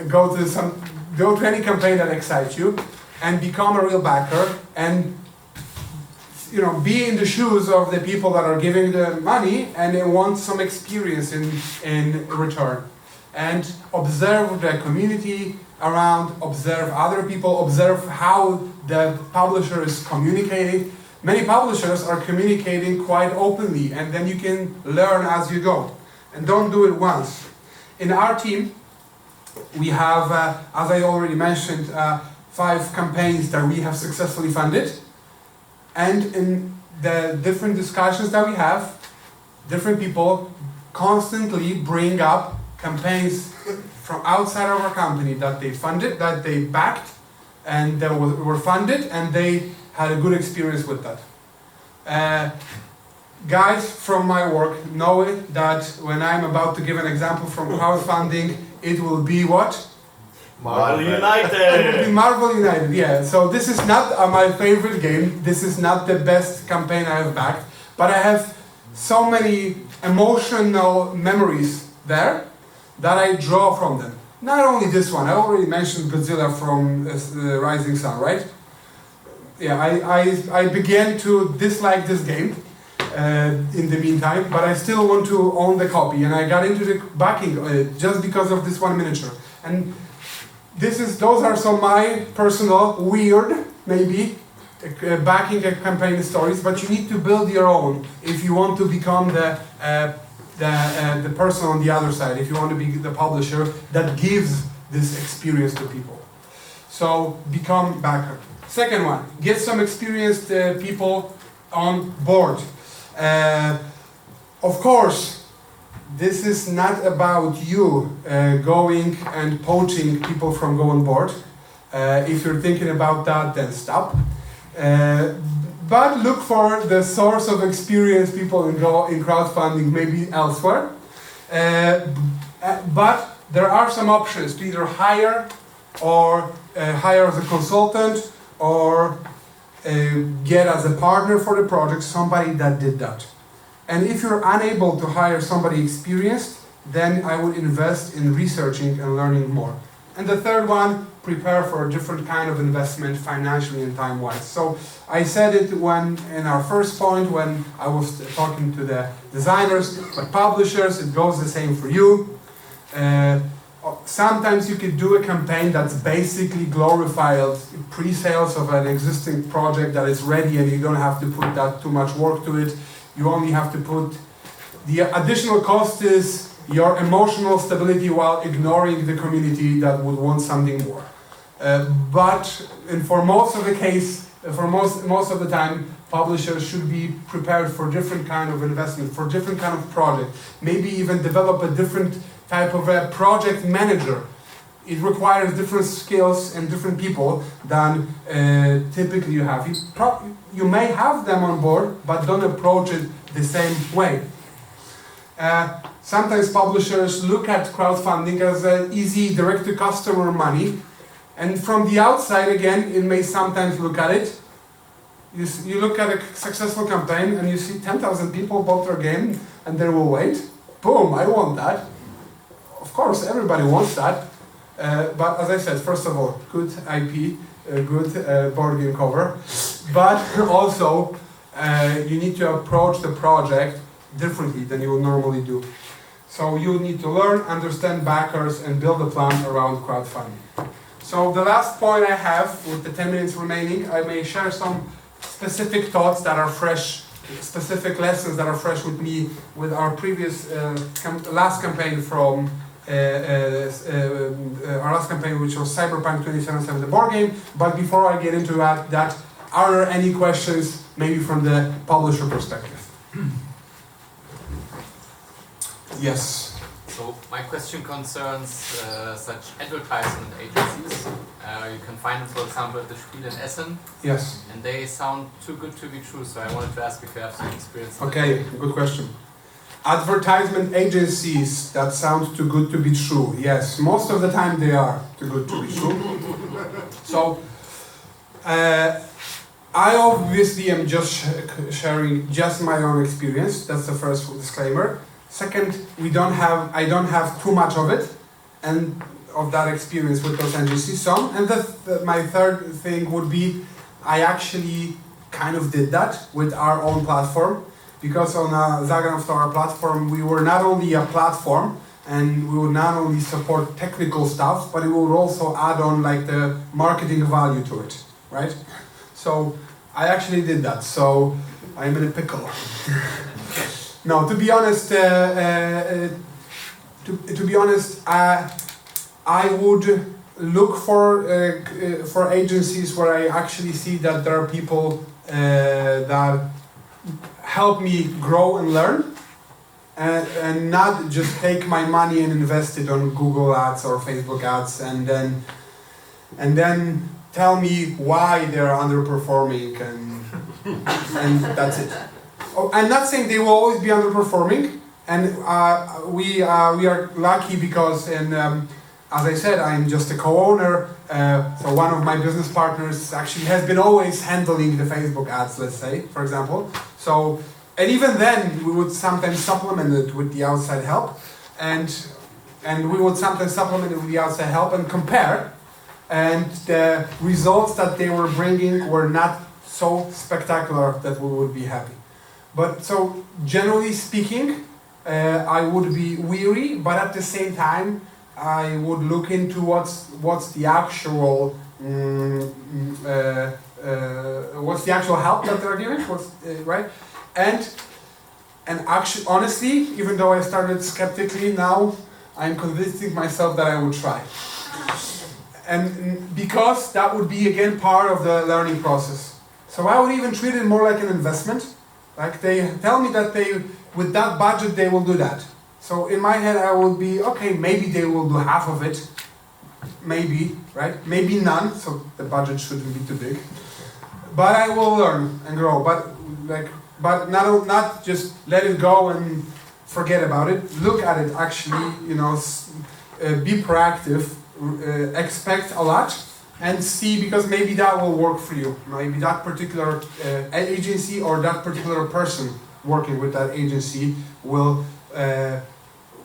Go to any campaign that excites you, and become a real backer, and be in the shoes of the people that are giving the money, and they want some experience in return. And observe the community around, observe other people, observe how the publisher is communicating. Many publishers are communicating quite openly, and then you can learn as you go. And don't do it once. In our team, we have, as I already mentioned, 5 campaigns that we have successfully funded. And in the different discussions that we have, different people constantly bring up campaigns from outside of our company that they funded, that they backed, and that were funded, and they had a good experience with that. Guys from my work know it, that when I'm about to give an example from crowdfunding, it will be what? Marvel United! It will be Marvel United, yeah. So this is not my favorite game, this is not the best campaign I have backed, but I have so many emotional memories there that I draw from them. Not only this one, I already mentioned Godzilla from Rising Sun, right? Yeah, I began to dislike this game in the meantime, but I still want to own the copy, and I got into the backing just because of this one miniature. And those are some my personal, weird, maybe, backing a campaign stories, but you need to build your own if you want to become the person on the other side, if you want to be the publisher that gives this experience to people. So become backer. Second one, get some experienced people on board. Of course, this is not about you going and poaching people from going on board. If you're thinking about that, then stop. But look for the source of experienced people in crowdfunding, maybe elsewhere. But there are some options to either hire as a consultant, or get as a partner for the project somebody that did that. And if you're unable to hire somebody experienced, then I would invest in researching and learning more. And the third one, prepare for a different kind of investment financially and time-wise. So I said it in our first point when I was talking to the designers, but publishers, it goes the same for you. sometimes you could do a campaign that's basically glorified pre-sales of an existing project that is ready, and you don't have to put that too much work to it. You only have to put, the additional cost is your emotional stability while ignoring the community that would want something more. For most of the case, for most of the time, publishers should be prepared for different kind of investment, for different kind of project. Maybe even develop a different type of a project manager. It requires different skills and different people than typically you have. You may have them on board, but don't approach it the same way. Sometimes publishers look at crowdfunding as an easy direct-to-customer money, and from the outside, again, it may sometimes look at it. You look at a successful campaign and you see 10,000 people bought their game and they will wait. Boom, I want that. Of course, everybody wants that. But as I said, first of all, good IP, good board game cover. But also, you need to approach the project differently than you would normally do. So you need to learn, understand backers, and build a plan around crowdfunding. So the last point I have, with the 10 minutes remaining, I may share some specific thoughts that are fresh, specific lessons that are fresh with me, with our previous last campaign from our last campaign, which was Cyberpunk 2077, the board game. But before I get into that, are there any questions, maybe from the publisher perspective? Yes. So my question concerns such advertisement agencies. You can find them, for example, at the Spiel in Essen. Yes. And they sound too good to be true, so I wanted to ask if you have some experience. Okay, good question. Advertisement agencies that sound too good to be true. Yes, most of the time they are too good to be true. So, I obviously am just sharing just my own experience. That's the first disclaimer. Second, I don't have too much of it, and of that experience with those agencies. And my third thing would be, I actually kind of did that with our own platform, because on Zagram Store platform, we were not only a platform, and we would not only support technical stuff, but it would also add on like the marketing value to it, right? So I actually did that. So I'm in a pickle. No, to be honest, I would look for agencies where I actually see that there are people that help me grow and learn, and not just take my money and invest it on Google Ads or Facebook Ads, and then tell me why they're underperforming, and that's it. Oh, I'm not saying they will always be underperforming, and we are lucky because, as I said, I'm just a co-owner. So one of my business partners actually has been always handling the Facebook ads, let's say, for example. So, and even then, we would sometimes supplement it with the outside help, and we would sometimes supplement it with the outside help and compare. And the results that they were bringing were not so spectacular that we would be happy. But so, generally speaking, I would be weary, but at the same time, I would look into what's the actual help that they're giving, right? And actually, honestly, even though I started skeptically, now I'm convincing myself that I would try. And because that would be again part of the learning process. So I would even treat it more like an investment. Like they tell me that with that budget they will do that. So in my head I would be, okay, maybe they will do half of it. Maybe, right? Maybe none, so the budget shouldn't be too big. But I will learn and grow. But not just let it go and forget about it. Look at it actually, be proactive, expect a lot, and see, because maybe that will work for you. Maybe that particular agency or that particular person working with that agency will,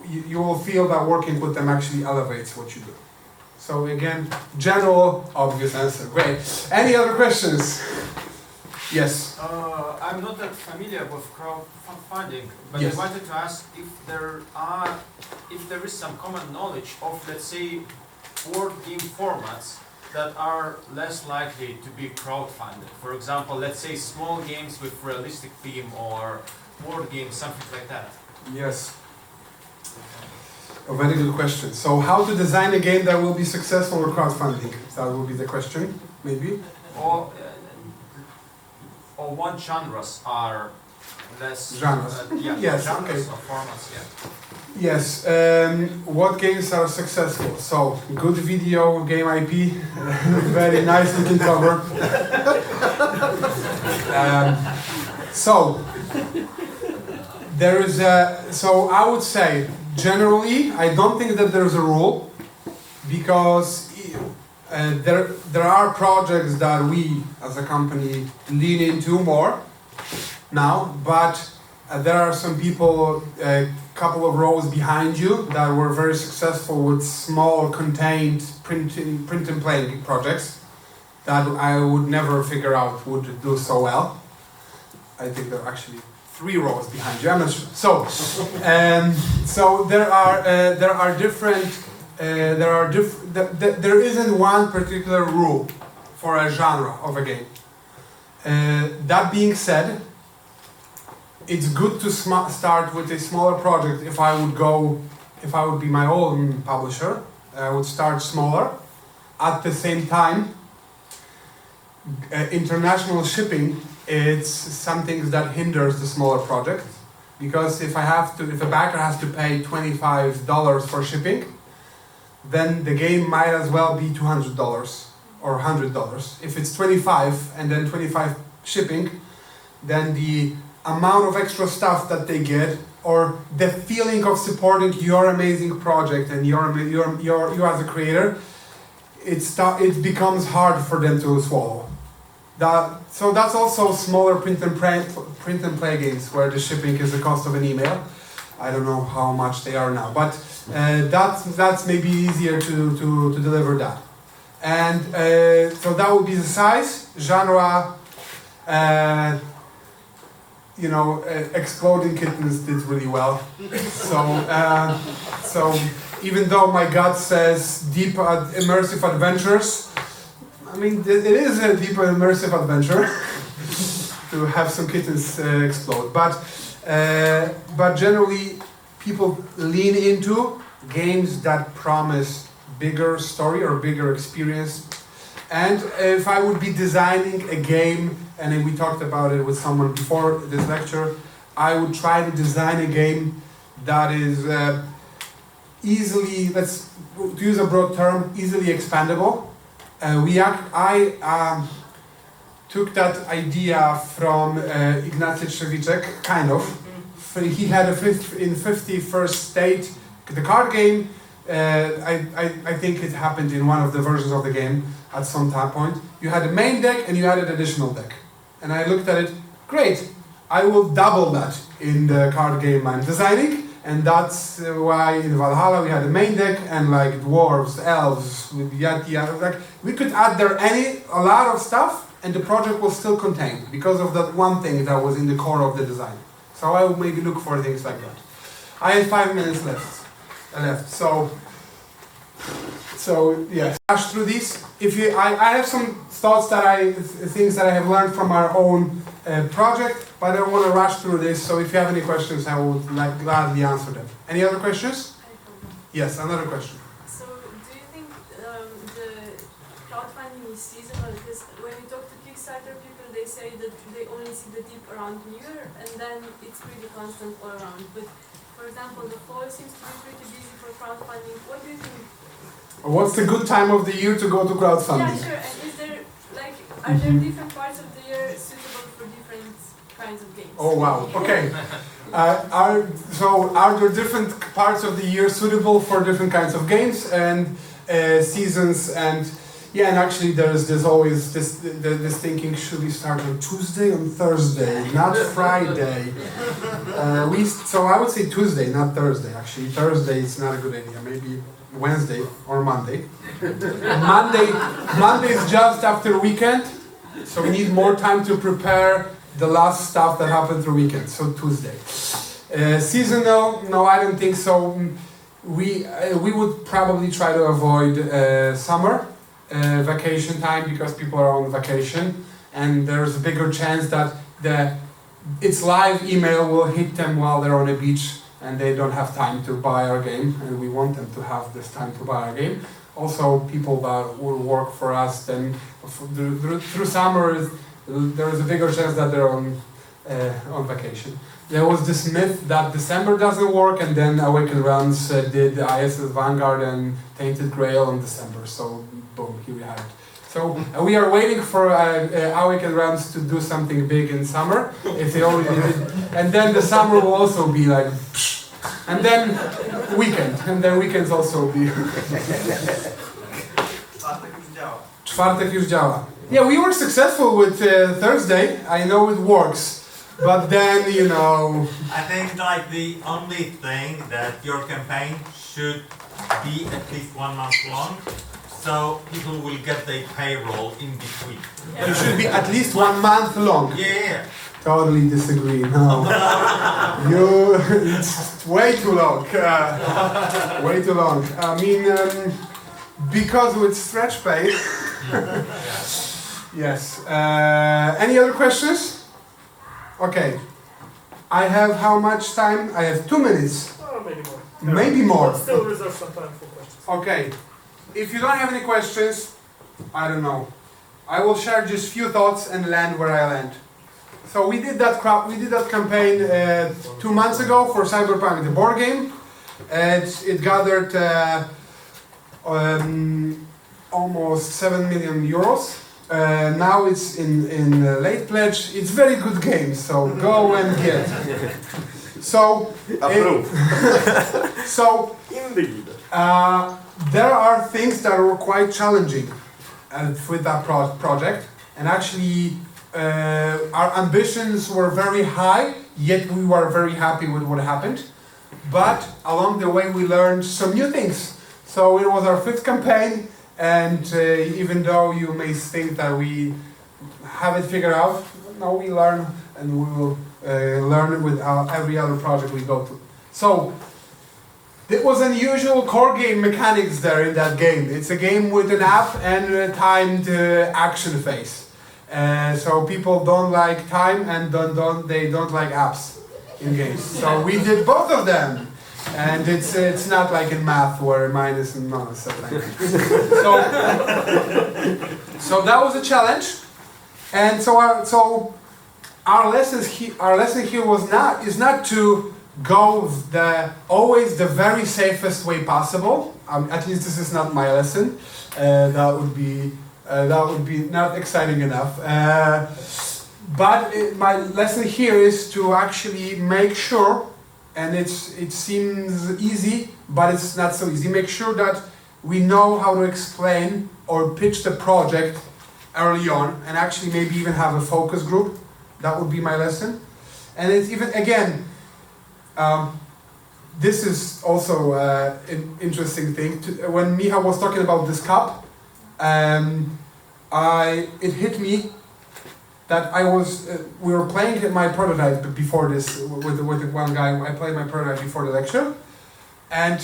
you will feel that working with them actually elevates what you do. So again, general, obvious answer. Great. Any other questions? Yes. I'm not that familiar with crowdfunding, but Yes. I wanted to ask if there is some common knowledge of, let's say, board game formats that are less likely to be crowdfunded. For example, let's say small games with realistic theme or board games, something like that. Yes. A very good question. So how to design a game that will be successful with crowdfunding? That will be the question, maybe. Or what genres are less... Genres. yeah, Yes, genres okay. or formats, yeah. Yes. What games are successful? So good video game IP, very nice looking cover. So there is a. So I would say generally, I don't think that there's a rule, because there are projects that we as a company lean into more now, but there are some people a couple of rows behind you that were very successful with small contained print and play projects that I would never figure out would do so well. I think there are actually 3 rows behind you. I'm not sure. So there are different. There isn't one particular rule for a genre of a game. That being said, it's good to start with a smaller project. If I would be my own publisher, I would start smaller. At the same time, international shipping, it's something that hinders the smaller project, because if a backer has to pay $25 for shipping, then the game might as well be $200 or $100. If it's 25 and then 25 shipping, then the amount of extra stuff that they get, or the feeling of supporting your amazing project and you as a creator, it becomes hard for them to swallow. So that's also smaller print and play games where the shipping is the cost of an email. I don't know how much they are now, but that's maybe easier to deliver that. And so that would be the size, genre. Exploding Kittens did really well. So even though my gut says deep immersive adventures, I mean it is a deep immersive adventure to have some kittens explode. But generally, people lean into games that promise bigger story or bigger experience. And if I would be designing a game, and we talked about it with someone before this lecture, I would try to design a game that is easily, to use a broad term, easily expandable. I took that idea from Ignacy Trzewiczek, kind of. He had in 51st State, the card game. I think it happened in one of the versions of the game at some point. You had a main deck and you had an additional deck. And I looked at it, great, I will double that in the card game I'm designing. And that's why in Valhalla we had a main deck and like dwarves, elves, like we could add there a lot of stuff and the project was still contained because of that one thing that was in the core of the design. So I would maybe look for things like that. I have 5 minutes left. So yes, rush through these. I have some thoughts things that I have learned from our own project, but I don't want to rush through this. So if you have any questions, I would gladly answer them. Any other questions? Yes, another question. So do you think the crowdfunding is seasonal? Because when you talk to Kickstarter people, they say that they only see the dip around New Year, and then it's pretty constant all around. But for example, the fall seems to be pretty busy for crowdfunding. What do you think? What's the good time of the year to go to crowdfunding? Yeah, sure. And is there are there different parts of the year suitable for different kinds of games? Oh wow. Okay. Are there different parts of the year suitable for different kinds of games and seasons? And yeah, and actually there's always this thinking: should we start on Tuesday or Thursday, not Friday? So I would say Tuesday, not Thursday. Actually, Thursday is not a good idea. Maybe Wednesday or Monday. Monday is just after weekend, So we need more time to prepare the last stuff that happened through weekends, so Tuesday. Seasonal, no, I don't think so. We would probably try to avoid summer vacation time because people are on vacation, and there's a bigger chance that its live email will hit them while they're on a beach and they don't have time to buy our game, and we want them to have this time to buy our game. Also, people that will work for us then through summer, there is a bigger chance that they're on vacation. There was this myth that December doesn't work, and then Awaken Runs did ISS Vanguard and Tainted Grail in December. So boom, here we have it. So we are waiting for Awaken Runs to do something big in summer. If they already did, and then the summer will also be like, psh, and then weekend, and then weekends also be. Czwartek już działa. Yeah, we were successful with Thursday. I know it works. But then, you know... I think like the only thing that your campaign should be at least 1 month long, so people will get their payroll in between. Yeah. It should be at least 1 month long. Yeah. Totally disagree. No. It's way too long. Way too long. I mean, because with stretch pay. Yes. Any other questions? Okay, I have how much time? I have 2 minutes. Maybe more. Maybe more. But still reserve some time for questions. Okay, if you don't have any questions, I don't know. I will share just few thoughts and land where I land. So we did that campaign 2 months ago for Cyberpunk, the board game. It gathered almost 7 million euros. Now it's in late pledge. It's very good game, so go and get. So so indeed, there are things that were quite challenging with that project, and actually our ambitions were very high. Yet we were very happy with what happened. But along the way, we learned some new things. So it was our 5th campaign. And even though you may think that we have it figured out, no, we learn, and we will learn with every other project we go to. So, there was unusual core game mechanics there in that game. It's a game with an app and a timed action phase. So people don't like time and they don't like apps in games. So we did both of them. And it's not like in math where minus and minus. So that was a challenge, and so our lesson here is not to go always the very safest way possible. At least this is not my lesson. That would be not exciting enough. But my lesson here is to actually make sure. And it seems easy, but it's not so easy. Make sure that we know how to explain or pitch the project early on, and actually maybe even have a focus group. That would be my lesson. And it's even, again, this is also an interesting thing. When Michał was talking about this cup, it hit me that we were playing my prototype before this with one guy. I played my prototype before the lecture, and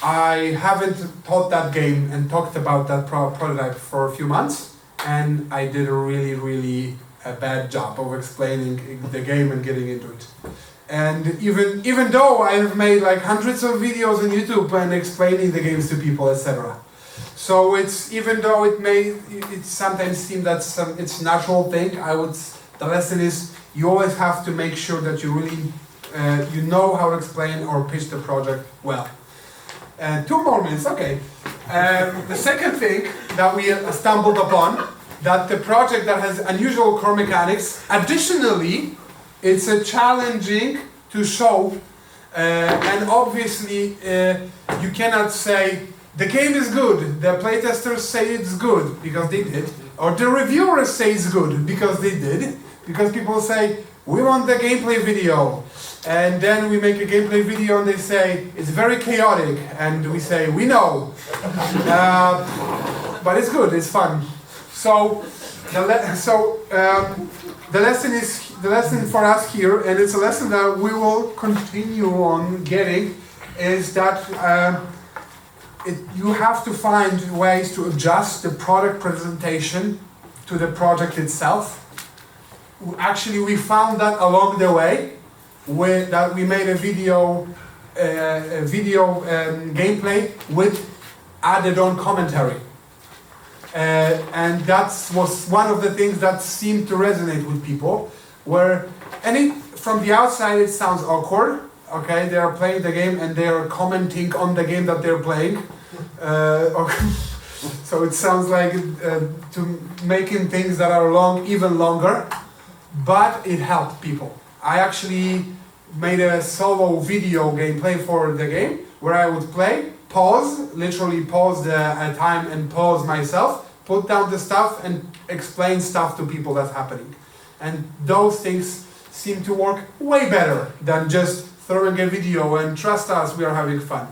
I haven't taught that game and talked about that prototype for a few months, and I did a really bad job of explaining the game and getting into it. And even though I have made like hundreds of videos on YouTube and explaining the games to people, etc. So even though it sometimes seem that it's natural thing, the lesson is you always have to make sure that you really you know how to explain or pitch the project well. 2 more minutes, okay. The second thing that we stumbled upon, that the project that has unusual core mechanics, additionally, it's challenging to show, and obviously you cannot say, the game is good, the playtesters say it's good, because they did, or the reviewers say it's good, because they did, because people say, we want the gameplay video, and then we make a gameplay video and they say, it's very chaotic, and we say, we know, but it's good, it's fun. So, the lesson for us here, and it's a lesson that we will continue on getting, is that you have to find ways to adjust the product presentation to the project itself. Actually, we found that along the way, that we made a video gameplay with added-on commentary. And that was one of the things that seemed to resonate with people, where from the outside it sounds awkward. Okay, they are playing the game and they are commenting on the game that they're playing. So it sounds like to making things that are long even longer, but it helped people. I actually made a solo video gameplay for the game where I would play, literally pause the time and pause myself, put down the stuff and explain stuff to people that's happening. And those things seem to work way better than just throwing a video and trust us, we are having fun.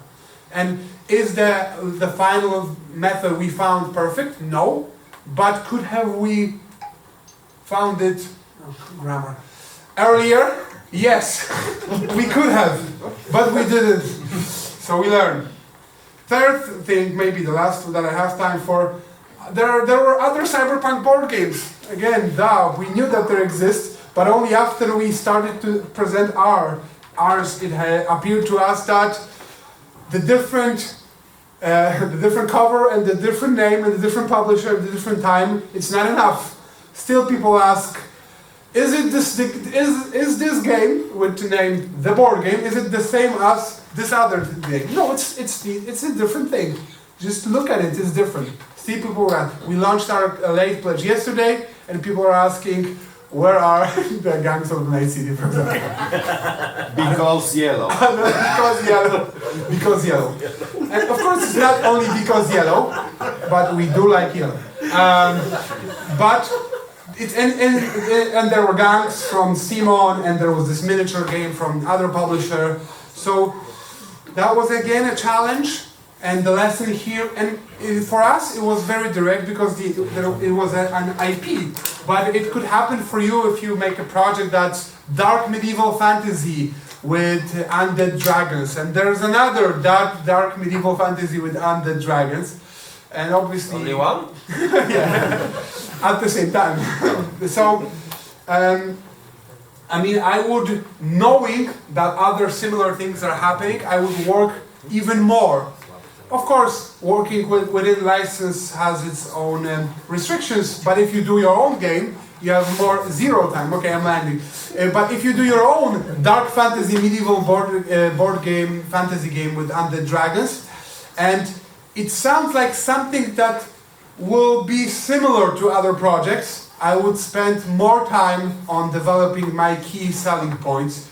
And is the final method we found perfect? No. But could have we found it, grammar, earlier? Yes, we could have, but we didn't. So we learned. Third thing, maybe the last that I have time for, there were other cyberpunk board games. Again, we knew that they exist, but only after we started to present ours, it appeared to us that the different cover and the different name and the different publisher at the different time, it's not enough. Still people ask, is this game with the name the board game, is it the same as this other game? No, it's a different thing. Just look at it, it's different. See, people we launched our late pledge yesterday, and people are asking, where are the Gangs of Night City, for example? Because yellow. Because yellow. And of course, it's not only because yellow, but we do like yellow. And there were gangs from Simon, and there was this miniature game from other publisher. So that was again a challenge, and the lesson here, and for us it was very direct because it was an IP. But it could happen for you if you make a project that's dark medieval fantasy with undead dragons, and there's another dark medieval fantasy with undead dragons, and obviously only one. Yeah, at the same time. So, I would, knowing that other similar things are happening, I would work even more. Of course, working within license has its own restrictions, but if you do your own game, you have more zero time. Okay, I'm landing. But if you do your own dark fantasy medieval board game, fantasy game with undead dragons, and it sounds like something that will be similar to other projects, I would spend more time on developing my key selling points,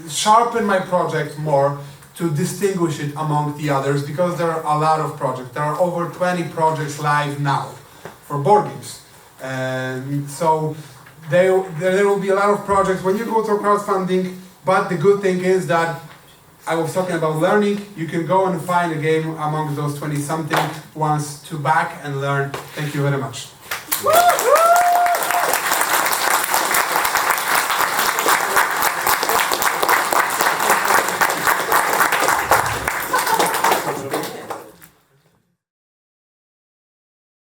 sharpen my project more to distinguish it among the others, because there are a lot of projects. There are over 20 projects live now for board games. And so there will be a lot of projects when you go to crowdfunding, but the good thing is that I was talking about learning. You can go and find a game among those 20-something ones to back and learn. Thank you very much.